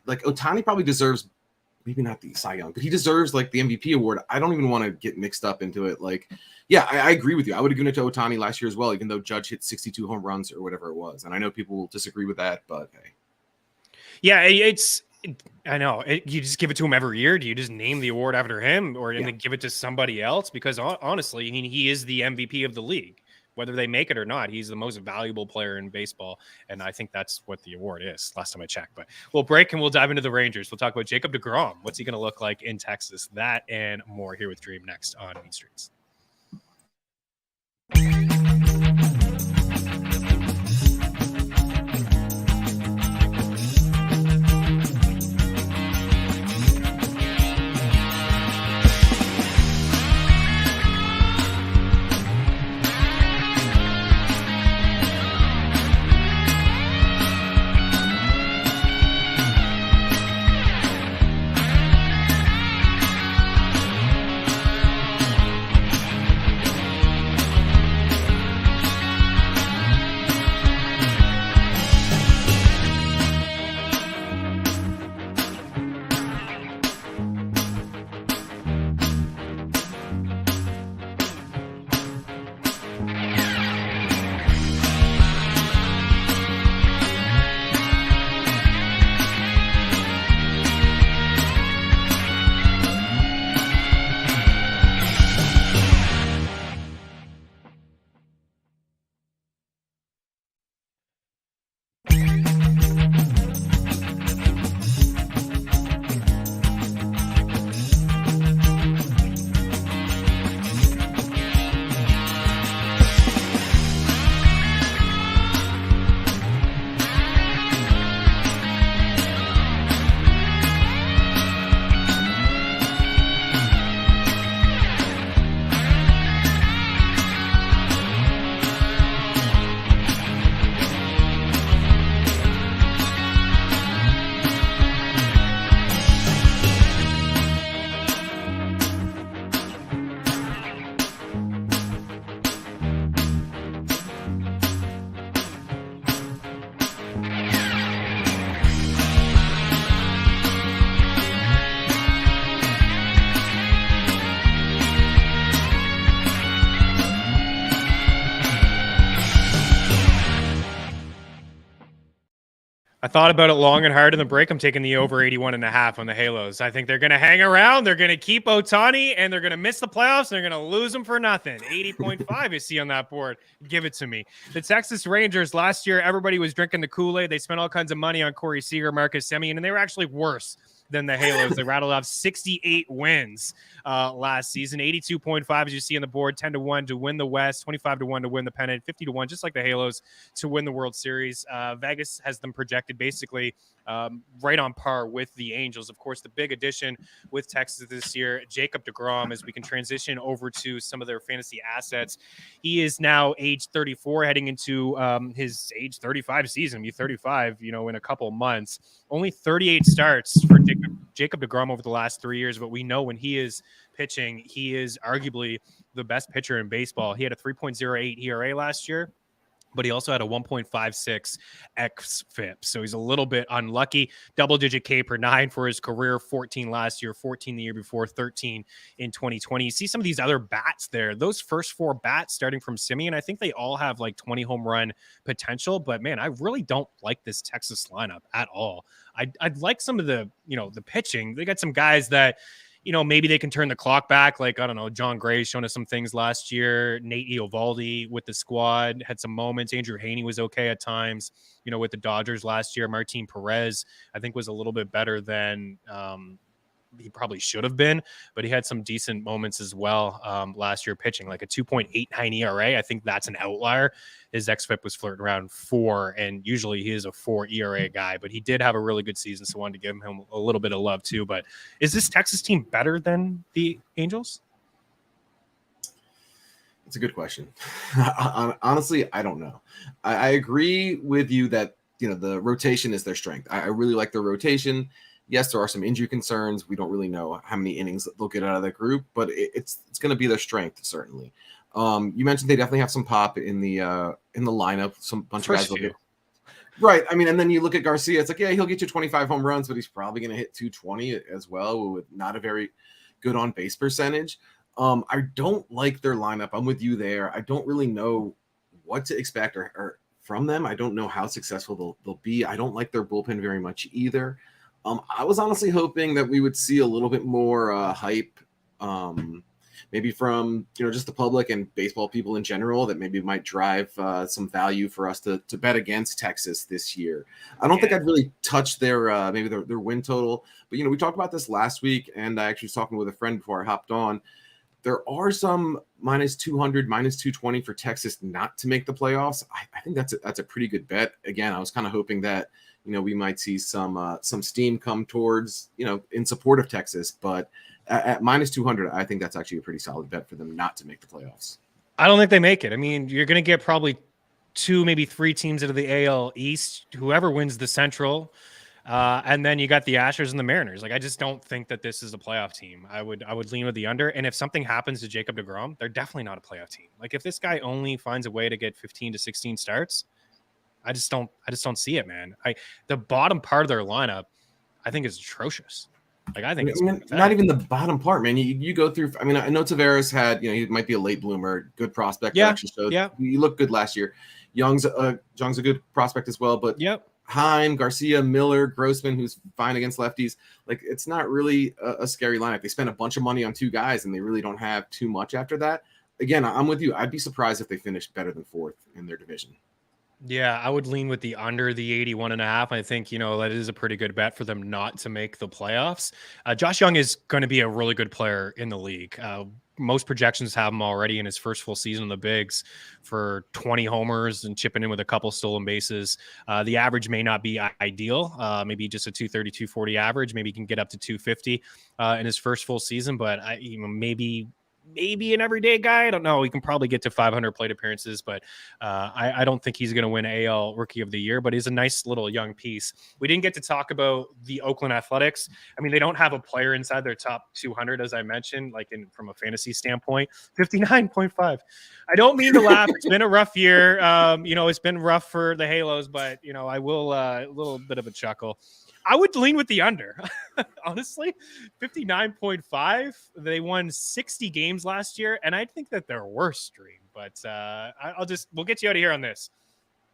like Ohtani probably deserves, maybe not the Cy Young, but he deserves like the MVP award. I don't even want to get mixed up into it. Like, yeah, I agree with you. I would have given it to Ohtani last year as well, even though Judge hit 62 home runs or whatever it was. And I know people will disagree with that, but hey. Yeah, I know. You just give it to him every year? Do you just name the award after him, or then give it to somebody else? Because honestly, he is the MVP of the league. Whether they make it or not, he's the most valuable player in baseball, and I think that's what the award is, last time I checked. But we'll break and we'll dive into the Rangers. We'll talk about Jacob deGrom. What's he going to look like in Texas? That and more here with Dream next on Mean Streets. I thought about it long and hard in the break. I'm taking the over 81.5 on the Halos. I think they're going to hang around. They're going to keep Ohtani, and they're going to miss the playoffs. And they're going to lose them for nothing. 80.5 you see on that board. Give it to me. The Texas Rangers, last year, everybody was drinking the Kool-Aid. They spent all kinds of money on Corey Seager, Marcus Semien, and they were actually worse than the Halos. They rattled off 68 wins last season. 82.5, as you see on the board, 10-1 to win the West, 25-1 to win the pennant, 50-1, just like the Halos, to win the World Series. Vegas has them projected basically right on par with the Angels. Of course, the big addition with Texas this year, Jacob deGrom, as we can transition over to some of their fantasy assets. He is now age 34, heading into his age 35 season. He'll be 35, in a couple months. Only 38 starts for Jacob deGrom over the last 3 years, but we know when he is pitching, he is arguably the best pitcher in baseball. He had a 3.08 ERA last year, but he also had a 1.56 xFIP. So he's a little bit unlucky. Double-digit K per 9 for his career, 14 last year, 14 the year before, 13 in 2020. You see some of these other bats there. Those first four bats starting from Semien, I think they all have like 20 home run potential. But, man, I really don't like this Texas lineup at all. I'd like some of the, the pitching. They got some guys that, maybe they can turn the clock back. Like, I don't know, John Gray's shown us some things last year. Nate Eovaldi with the squad had some moments. Andrew Haney was okay at times, with the Dodgers last year. Martin Perez, I think, was a little bit better than he probably should have been, but he had some decent moments as well last year pitching, like a 2.89 ERA. I think that's an outlier. His xFIP was flirting around 4, and usually he is a 4 ERA guy, but he did have a really good season, so I wanted to give him a little bit of love too. But is this Texas team better than the Angels? It's a good question. Honestly, I don't know. I agree with you that, the rotation is their strength. I really like their rotation. Yes, there are some injury concerns. We don't really know how many innings they'll get out of that group, but it's going to be their strength, certainly. You mentioned they definitely have some pop in the lineup. Some bunch of guys will get right. I mean, and then you look at Garcia. It's like, yeah, he'll get you 25 home runs, but he's probably going to hit 220 as well, with not a very good on base percentage. I don't like their lineup. I'm with you there. I don't really know what to expect or from them. I don't know how successful they'll be. I don't like their bullpen very much either. I was honestly hoping that we would see a little bit more hype, maybe from just the public and baseball people in general, that maybe might drive some value for us to bet against Texas this year. I don't think I'd really touch their maybe their win total, but we talked about this last week, and I actually was talking with a friend before I hopped on. There are some -200, -220 for Texas not to make the playoffs. I think that's a pretty good bet. Again, I was kind of hoping that we might see some steam come towards, in support of Texas, but at -200, I think that's actually a pretty solid bet for them not to make the playoffs. I don't think they make it. I mean, you're going to get probably 2, maybe 3 teams out of the AL East, whoever wins the Central. And then you got the Astros and the Mariners. Like, I just don't think that this is a playoff team. I would lean with the under. And if something happens to Jacob deGrom, they're definitely not a playoff team. Like, if this guy only finds a way to get 15 to 16 starts, I just don't see it, man. The bottom part of their lineup, I think, is atrocious. Like, I think it's not even the bottom part, man. You go through. I mean, I know Tavares had, he might be a late bloomer, good prospect. Yeah, actually showed, he looked good last year. Young's a good prospect as well, but Heim, Garcia, Miller, Grossman, who's fine against lefties. Like, it's not really a scary lineup. They spent a bunch of money on 2 guys, and they really don't have too much after that. Again, I'm with you. I'd be surprised if they finished better than 4th in their division. Yeah, I would lean with the under the 81.5. I think, that is a pretty good bet for them not to make the playoffs. Josh Young is going to be a really good player in the league. Most projections have him already in his first full season in the bigs for 20 homers and chipping in with a couple stolen bases. The average may not be ideal. Maybe just a 230, 240 average. Maybe he can get up to 250 in his first full season, but maybe an everyday guy. I don't know. He can probably get to 500 plate appearances, but I don't think he's going to win AL Rookie of the Year, but he's a nice little young piece. We didn't get to talk about the Oakland Athletics. I mean, they don't have a player inside their top 200, as I mentioned, like from a fantasy standpoint. 59.5. I don't mean to laugh. It's been a rough year. It's been rough for the Halos, but, I will a little bit of a chuckle. I would lean with the under, honestly. 59.5. They won 60 games last year, and I think that their worst stream. But we'll get you out of here on this.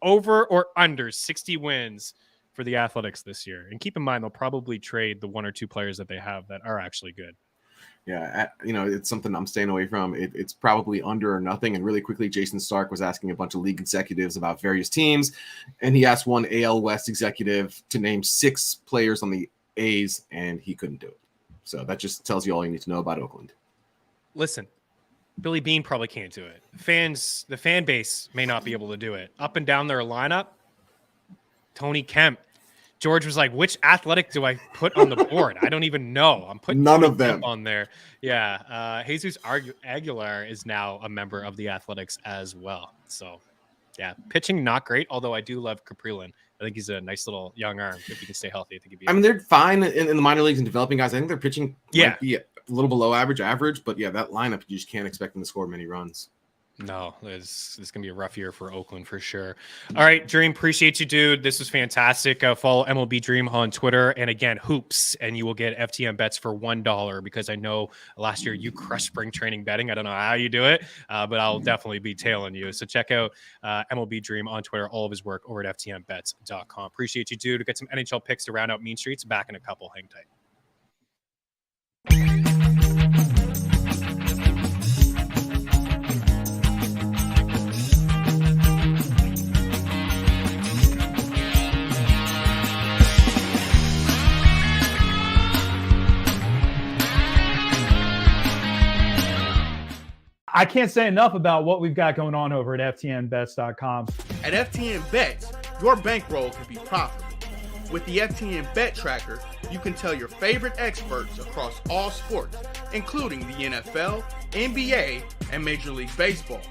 Over or under 60 wins for the Athletics this year. And keep in mind, they'll probably trade the 1 or 2 players that they have that are actually good. Yeah, it's something I'm staying away from. It's probably under or nothing. And really quickly, Jason Stark was asking a bunch of league executives about various teams, and he asked one AL West executive to name 6 players on the A's, and he couldn't do it. So that just tells you all you need to know about Oakland. Listen, Billy Beane probably can't do it. The fan base may not be able to do it. Up and down their lineup, Tony Kemp. George was like, which Athletic do I put on the board? I don't even know. I'm putting none of them on there. Yeah. Jesus Aguilar is now a member of the Athletics as well. So, yeah, pitching not great, although I do love Caprilin. I think he's a nice little young arm. If he can stay healthy, I think he'd be. I mean, they're fine in the minor leagues and developing guys. I think their pitching might be a little below average, but yeah, that lineup, you just can't expect them to score many runs. No, it's going to be a rough year for Oakland for sure. All right, Dream, appreciate you, dude. This was fantastic. Follow MLB Dream on Twitter. And again, hoops, and you will get FTN bets for $1 because I know last year you crushed spring training betting. I don't know how you do it, but I'll definitely be tailing you. So check out MLB Dream on Twitter, all of his work over at FTNbets.com. Appreciate you, dude. Get some NHL picks to round out Mean Streets. Back in a couple. Hang tight. I can't say enough about what we've got going on over at FTNBets.com. At FTN Bets, your bankroll can be profitable. With the FTN Bet Tracker, you can tell your favorite experts across all sports, including the NFL, NBA, and Major League Baseball.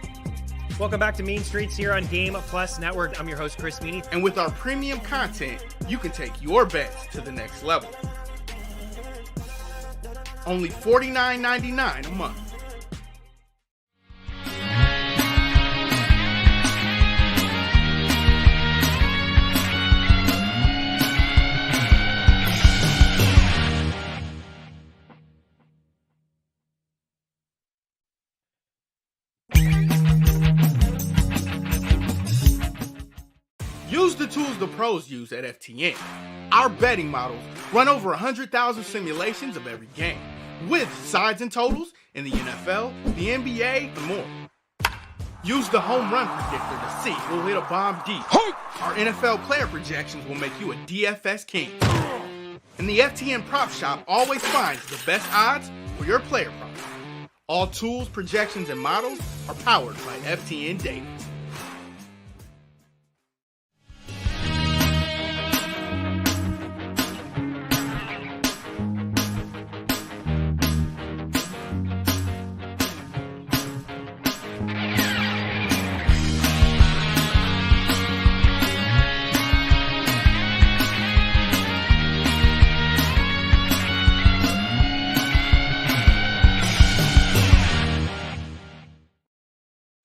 Welcome back to Mean Streets here on Game Plus Network. I'm your host, Chris Meaney. And with our premium content, you can take your bets to the next level. Only $49.99 a month. Use the tools the pros use at FTN. Our betting models run over 100,000 simulations of every game, with sides and totals in the NFL, the NBA, and more. Use the home run predictor to see who'll hit a bomb deep. Our NFL player projections will make you a DFS king. And the FTN Prop Shop always finds the best odds for your player props. All tools, projections, and models are powered by FTN data.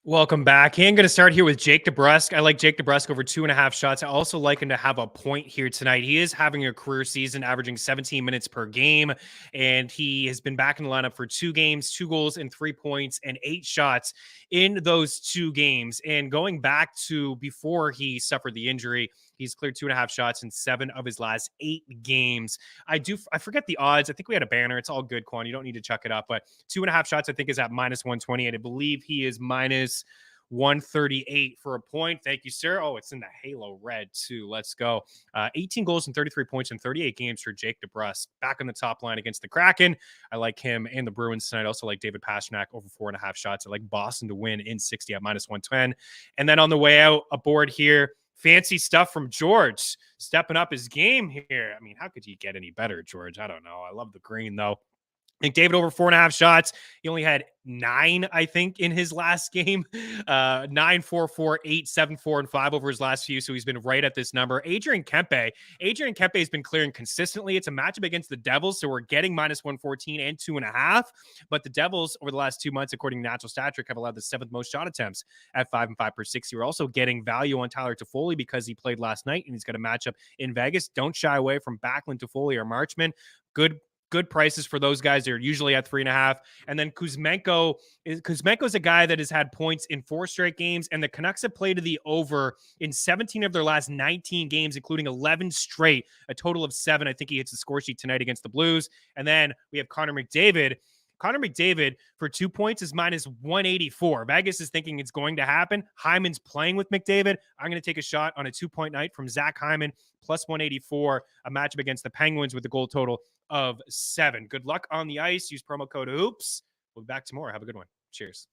Welcome back. I'm going to start here with Jake DeBrusk. I like Jake DeBrusk over 2.5 shots. I also like him to have a point here tonight. He is having a career season, averaging 17 minutes per game, and he has been back in the lineup for 2 games, 2 goals and 3 points, and 8 shots in those 2 games. And going back to before he suffered the injury, he's cleared 2.5 shots in 7 of his last 8 games. I forget the odds. I think we had a banner. It's all good, Quan. You don't need to chuck it up. But 2.5 shots, I think, is at -120. And I believe he is -138 for a point. Thank you, sir. Oh, it's in the halo red, too. Let's go. 18 goals and 33 points in 38 games for Jake DeBrusk. Back on the top line against the Kraken. I like him and the Bruins tonight. I also like David Pastrnak over 4.5 shots. I like Boston to win in 60 at -110. And then on the way out, aboard here, fancy stuff from George, stepping up his game here. I mean, how could you get any better, George? I don't know. I love the green, though. I think David over 4.5 shots. He only had 9, I think, in his last game. 9, 4, 4, 8, 7, 4, and 5 over his last few. So he's been right at this number. Adrian Kempe has been clearing consistently. It's a matchup against the Devils, so we're getting -114 and 2.5. But the Devils, over the last 2 months, according to Natural Stat Trick, have allowed the 7th most shot attempts at 5 and 5 per 60. We're also getting value on Tyler Toffoli because he played last night and he's got a matchup in Vegas. Don't shy away from Backlund, Toffoli, or Marchman. Good prices for those guys. They're usually at 3.5. And then Kuzmenko's a guy that has had points in 4 straight games, and the Canucks have played to the over in 17 of their last 19 games, including 11 straight, a total of 7. I think he hits the score sheet tonight against the Blues. And then we have Connor McDavid. Connor McDavid for 2 points is -184. Vegas is thinking it's going to happen. Hyman's playing with McDavid. I'm going to take a shot on a 2-point night from Zach Hyman, +184, a matchup against the Penguins with a goal total of 7. Good luck on the ice. Use promo code HOOPS. We'll be back tomorrow. Have a good one. Cheers.